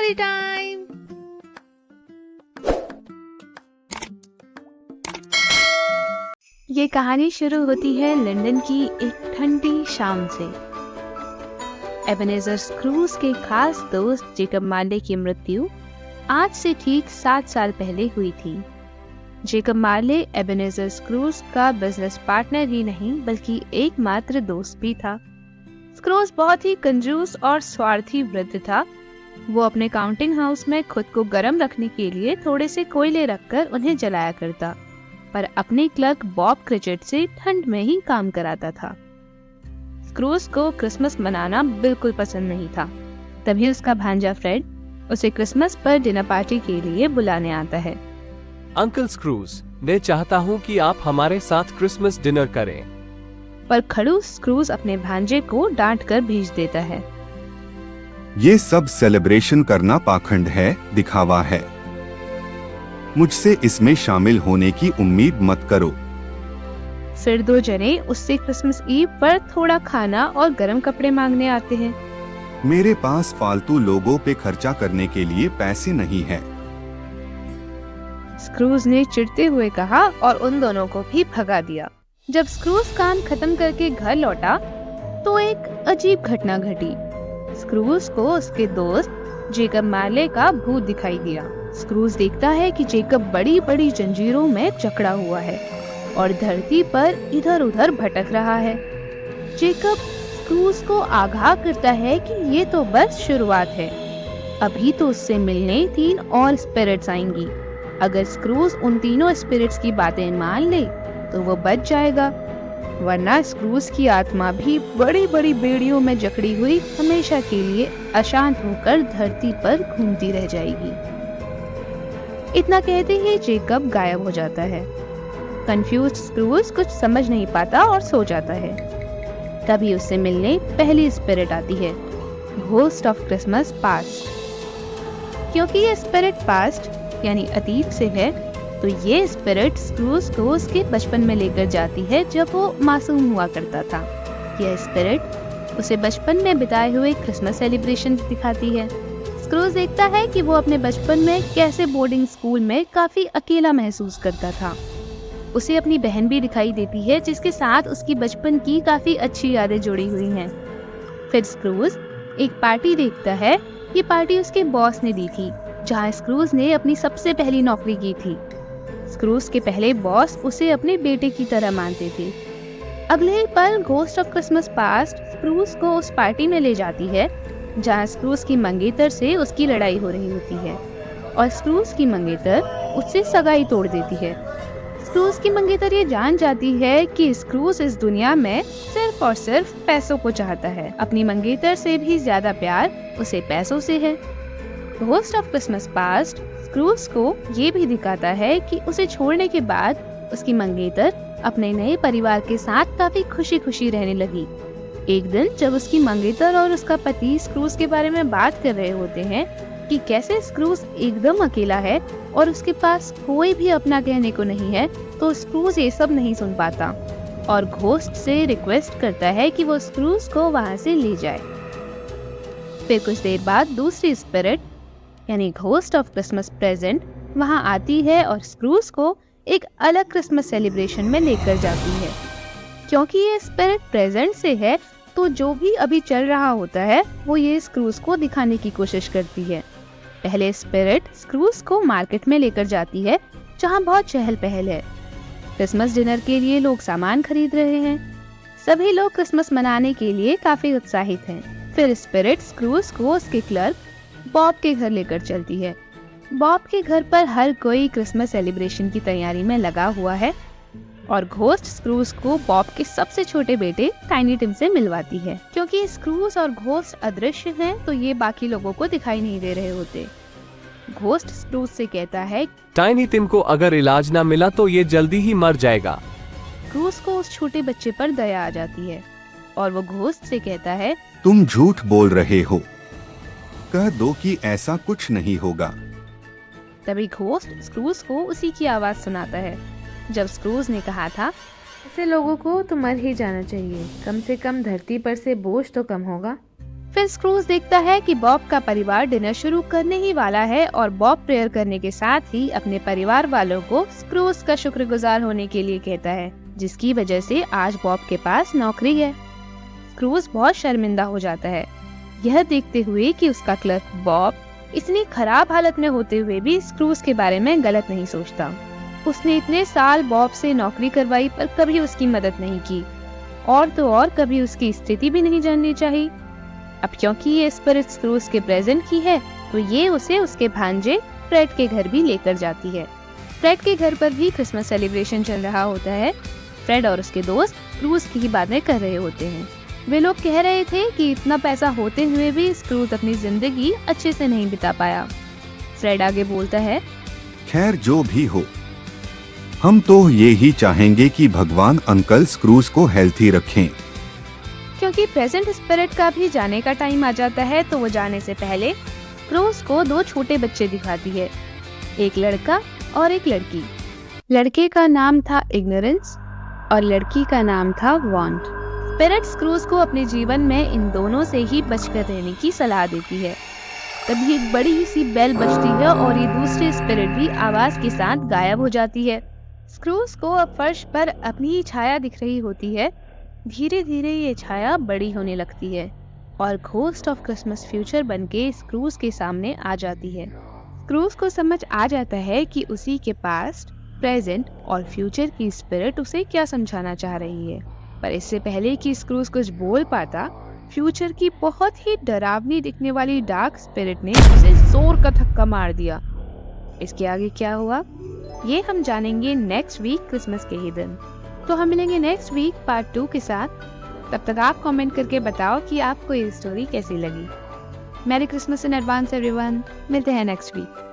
Story time. ये कहानी शुरू होती है लंदन की एक ठंडी शाम से। एबेनेज़र स्क्रूज के खास दोस्त जेकब मार्ले की मृत्यु आज से ठीक 7 साल पहले हुई थी। जेकब मार्ले एबेनेज़र स्क्रूज का बिजनेस पार्टनर ही नहीं बल्कि एकमात्र दोस्त भी था। स्क्रूज बहुत ही कंजूस और स्वार्थी वृद्ध था। वो अपने काउंटिंग हाउस में खुद को गर्म रखने के लिए थोड़े से कोयले रखकर उन्हें जलाया करता, पर अपने क्लर्क बॉब क्रिचेट से ठंड में ही काम कराता था। स्क्रूज को क्रिसमस मनाना बिल्कुल पसंद नहीं था। तभी उसका भांजा फ्रेड उसे क्रिसमस पर डिनर पार्टी के लिए बुलाने आता है। अंकल स्क्रूज, मैं चाहता हूँ कि आप हमारे साथ क्रिसमस डिनर करें। पर खड़ूस स्क्रूज अपने भांजे को डांट कर भेज देता है। ये सब सेलिब्रेशन करना पाखंड है, दिखावा है। मुझसे इसमें शामिल होने की उम्मीद मत करो। फिर 2 जने उससे क्रिसमस ईव पर थोड़ा खाना और गर्म कपड़े मांगने आते हैं। मेरे पास फालतू लोगों पे खर्चा करने के लिए पैसे नहीं है। स्क्रूज ने चिढ़ते हुए कहा और उन दोनों को भी भगा दिया। जब स्क्रूज काम खत्म करके घर लौटा तो एक अजीब घटना घटी। स्क्रूज को उसके दोस्त जेकब मार्ले का भूत दिखाई दिया। स्क्रूज देखता है कि जेकब बड़ी बड़ी जंजीरों में जकड़ा हुआ है और धरती पर इधर उधर भटक रहा है। जेकब स्क्रूज को आगाह करता है कि ये तो बस शुरुआत है। अभी तो उससे मिलने 3 और स्पिरिट्स आएंगी। अगर स्क्रूज उन तीनों स्पिरिट्स की बातें मान ले तो वो बच जाएगा, वरना स्क्रूज की आत्मा भी बड़ी बड़ी बेड़ियों में जकड़ी हुई हमेशा के लिए अशांत होकर धरती पर घूमती रह जाएगी। इतना कहते ही जेकब गायब हो जाता है। कंफ्यूज स्क्रूज कुछ समझ नहीं पाता और सो जाता है। तभी उससे मिलने पहली स्पिरिट आती है, घोस्ट ऑफ क्रिसमस पास्ट। क्योंकि ये स्पिरिट पास्ट यानी अतीत से है, तो ये स्पिरिट स्क्रूज को उसके बचपन में लेकर जाती है जब वो मासूम हुआ करता था। यह स्पिरिट उसे बचपन में बिताए हुए क्रिसमस सेलिब्रेशन दिखाती है। स्क्रूज देखता है कि वो अपने बचपन में कैसे बोर्डिंग स्कूल में काफी अकेला महसूस करता था। उसे अपनी बहन भी दिखाई देती है जिसके साथ उसकी बचपन की काफी अच्छी यादें जुड़ी हुई हैं। फिर स्क्रूज एक पार्टी देखता है। ये पार्टी उसके बॉस ने दी थी, जहाँ स्क्रूज ने अपनी सबसे पहली नौकरी की थी। स्क्रूज के पहले बॉस उसे अपने बेटे की तरह मानते थे। अगले ही पल ghost of Christmas past Scrooge को उस पार्टी में ले जाती है जहाँ स्क्रूज की मंगेतर से उसकी लड़ाई हो रही होती है और स्क्रूज की मंगेतर उससे सगाई तोड़ देती है। स्क्रूज की मंगेतर ये जान जाती है कि स्क्रूज इस दुनिया में सिर्फ और सिर्फ पैसों को चाहता है। अपनी मंगेतर से भी ज्यादा प्यार उसे पैसों से है। Ghost of Christmas past Scrooge को ये भी दिखाता है कि उसे छोड़ने के बाद उसकी मंगेतर अपने नए परिवार के साथ काफी खुशी खुशी रहने लगी। एक दिन जब उसकी मंगेतर और उसका पति स्क्रूज के बारे में बात कर रहे होते हैं कि कैसे स्क्रूज एकदम अकेला है और उसके पास कोई भी अपना कहने को नहीं है, तो स्क्रूज ये सब नहीं सुन पाता और घोस्ट से रिक्वेस्ट करता है कि वो स्क्रूज को वहाँ से ले जाए। फिर कुछ देर बाद दूसरी स्पिरिट यानी घोस्ट ऑफ क्रिसमस प्रेजेंट वहाँ आती है और स्क्रूज को एक अलग क्रिसमस सेलिब्रेशन में लेकर जाती है। क्योंकि ये स्पिरिट प्रेजेंट से है, तो जो भी अभी चल रहा होता है वो ये स्क्रूज को दिखाने की कोशिश करती है। पहले स्पिरिट स्क्रूज को मार्केट में लेकर जाती है जहाँ बहुत चहल पहल है। क्रिसमस डिनर के लिए लोग सामान खरीद रहे हैं। सभी लोग क्रिसमस मनाने के लिए काफी उत्साहित हैं। फिर स्पिरिट स्क्रूज को उसके क्लर्क बॉब के घर लेकर चलती है। बॉब के घर पर हर कोई क्रिसमस सेलिब्रेशन की तैयारी में लगा हुआ है और घोस्ट स्क्रूज को बॉब के सबसे छोटे बेटे टाइनी टिम से मिलवाती है। क्योंकि स्क्रूज और घोस्ट अदृश्य हैं, तो ये बाकी लोगों को दिखाई नहीं दे रहे होते। घोस्ट स्क्रूज से कहता है, टाइनी टिम को अगर इलाज ना मिला तो ये जल्दी ही मर जाएगा। स्क्रूज को उस छोटे बच्चे पर दया आ जाती है और वो घोस्ट से कहता है, तुम झूठ बोल रहे हो, कह दो कि ऐसा कुछ नहीं होगा। तभी घोस्ट स्क्रूज को उसी की आवाज सुनाता है जब स्क्रूज ने कहा था, ऐसे लोगों को तो मर ही जाना चाहिए, कम से कम धरती पर से बोझ तो कम होगा। फिर स्क्रूज देखता है कि बॉब का परिवार डिनर शुरू करने ही वाला है और बॉब प्रेयर करने के साथ ही अपने परिवार वालों को स्क्रूज का शुक्रगुजार होने के लिए कहता है, जिसकी वजह से आज बॉब के पास नौकरी है। स्क्रूज बहुत शर्मिंदा हो जाता है, यह देखते हुए कि उसका क्लर्क बॉब इतनी खराब हालत में होते हुए भी स्क्रूज के बारे में गलत नहीं सोचता। उसने इतने साल बॉब से नौकरी करवाई पर कभी उसकी मदद नहीं की, और तो और कभी उसकी स्थिति भी नहीं जाननी चाहिए। अब क्योंकि ये स्पिरिट स्क्रूज के प्रेजेंट की है, तो ये उसे उसके भांजे फ्रेड के घर भी लेकर जाती है। फ्रेड के घर पर भी क्रिसमस सेलिब्रेशन चल रहा होता है। फ्रेड और उसके दोस्त स्क्रूज की ही बातें कर रहे होते हैं। वे लोग कह रहे थे कि इतना पैसा होते हुए भी स्क्रूज अपनी जिंदगी अच्छे से नहीं बिता पाया। फ्रेड आगे बोलता है, खैर जो भी हो, हम तो ये ही चाहेंगे कि भगवान अंकल स्क्रूज को हेल्थी रखें। क्योंकि प्रेजेंट स्पिरिट का भी जाने का टाइम आ जाता है, तो वो जाने से पहले स्क्रूज को 2 छोटे बच्चे दिखाती है, एक लड़का और एक लड़की। लड़के का नाम था इग्नोरेंस और लड़की का नाम था वांट। स्पिरिट स्क्रूज को अपने जीवन में इन दोनों से ही बचकर रहने की सलाह देती है। तभी एक बड़ी सी बेल बजती है और ये दूसरी स्पिरिट भी आवाज के साथ गायब हो जाती है। स्क्रूज को अब फर्श पर अपनी ही छाया दिख रही होती है। धीरे धीरे ये छाया बड़ी होने लगती है और घोस्ट ऑफ क्रिसमस फ्यूचर बनके स्क्रूज के सामने आ जाती है। स्क्रूज को समझ आ जाता है कि उसी के पास्ट, प्रेजेंट और फ्यूचर की स्पिरिट उसे क्या समझाना चाह रही है। पर इससे पहले कि स्क्रूज कुछ बोल पाता, फ्यूचर की बहुत ही डरावनी दिखने वाली डार्क स्पिरिट ने उसे जोर का धक्का मार दिया। इसके आगे क्या हुआ ये हम जानेंगे नेक्स्ट वीक क्रिसमस के ही दिन। तो हम मिलेंगे नेक्स्ट वीक पार्ट 2 के साथ। तब तक आप कमेंट करके बताओ कि आपको ये स्टोरी कैसी लगी। Merry Christmas in advance everyone. मिलते हैं नेक्स्ट वीक।